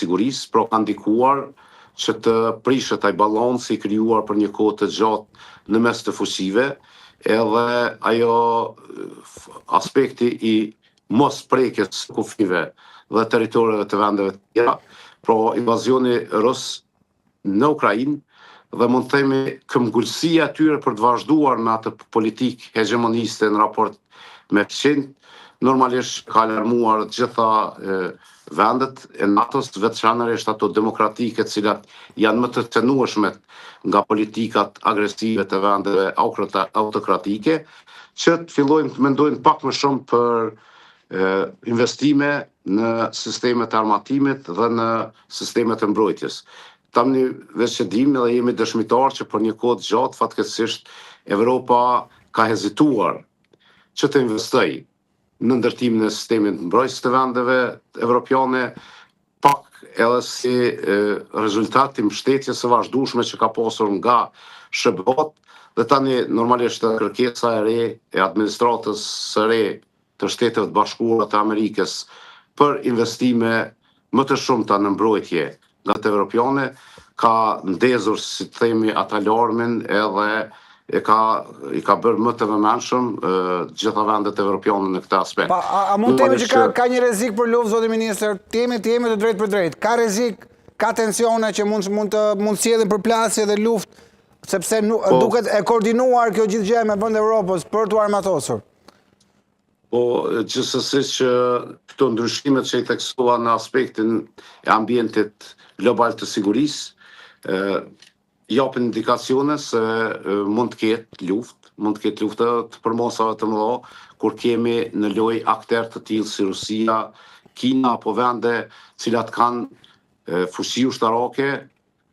sigurisë, pra ka ndikuar që të prishet ai balanci i krijuar për një kohë të gjatë në mes të fuqive, edhe ajo aspekti i mos prekjes kufive dhe territoreve të vendeve të tjera, pra invazioni rus në Ukrainë, dhe mund të themi këmbgulësia e tyre për të vazhduar me atë politikë hegemoniste në raport me Fqin, normalisht ka alarmuar të gjitha vendet e NATO-s, veçanërisht ato demokratike të cilat janë më të cenueshme nga politikat agresive të vendeve autokratike, që të fillojnë të mendojnë pak më shumë për investime në sistemet e armatimit dhe në sistemet e mbrojtjes. Tamni veç që dim dhe jemi dëshmitar që për një kohë të gjatë fatkeqësisht Evropa ka hezituar që të investoj në ndërtimin e sistemit të mbrojtjes të vendeve evropiane, pak edhe si rezultat i mbështetjes së vazhdueshme që ka pasur nga SBA-t, dhe tani normalisht kërkesa e re e administratës së re të Shteteve të Bashkuara të Amerikës për investime më të shumta në mbrojtje nga të evropiane ka ndezur, si të themi, atë alarmin edhe i ka bërë më të vëmendshëm gjitha vendet evropiane në këtë aspekt. A mund të themi që ka një rrezik për luftë, zoti ministër, të jemi të drejtë për drejtë. Ka rrezik, ka tensione që mund të sjellin përplasje dhe luftë, sepse duket e koordinuar kjo gjithë gjë me vende Evropës për t'u armatosur. Po, gjithsesi që këto ndryshimet që i theksova në aspektin e ambientit global të sigurisë, japin indikacione se mund të ketë luftë të përmosave të mëdha, kur kemi në lojë akter të tillë si Rusia, Kina apo vende cilat kanë fuqi ushtarake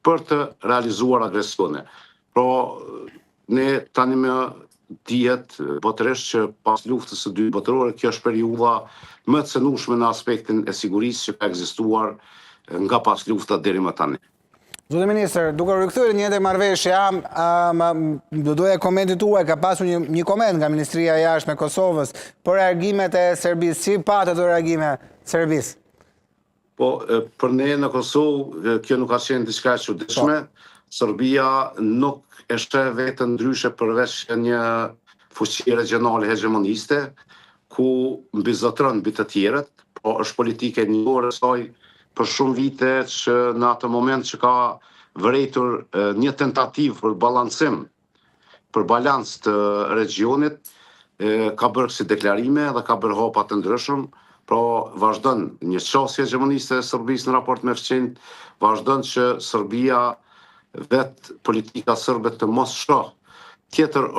për të realizuar agresione. Pra, ne tani më dihet botërisht që pas luftës së dytë botërore, kjo është periudha më e cenueshme në aspektin e sigurisë që ka ekzistuar nga pas lufta deri më tani. Zoti ministër, duke rikthyer një ndër marrëveshja, do doja komentin tuaj, ka pasur një koment nga Ministria e Jashtme e Kosovës për reagimet e Serbisë. Si patë ato reagime Serbisë? Po, për ne në Kosovë, kjo nuk ka qenë diçka e çuditshme. Serbia nuk e sheh veten ndryshe përveç një fuqi regionale hegemoniste, ku mbizotron mbi të tjerët, po është politike e njohur e saj për shumë vite që në atë moment që ka vërejtur një tentativë për balancim, për balans të regionit, ka bërë si deklarime dhe ka bërë hapa të ndryshëm, pra vazhdon një qasje hegemoniste e Serbisë në raport me Fqin, vazhdon që Serbia vetë politika sërbe të mos shoh tjetër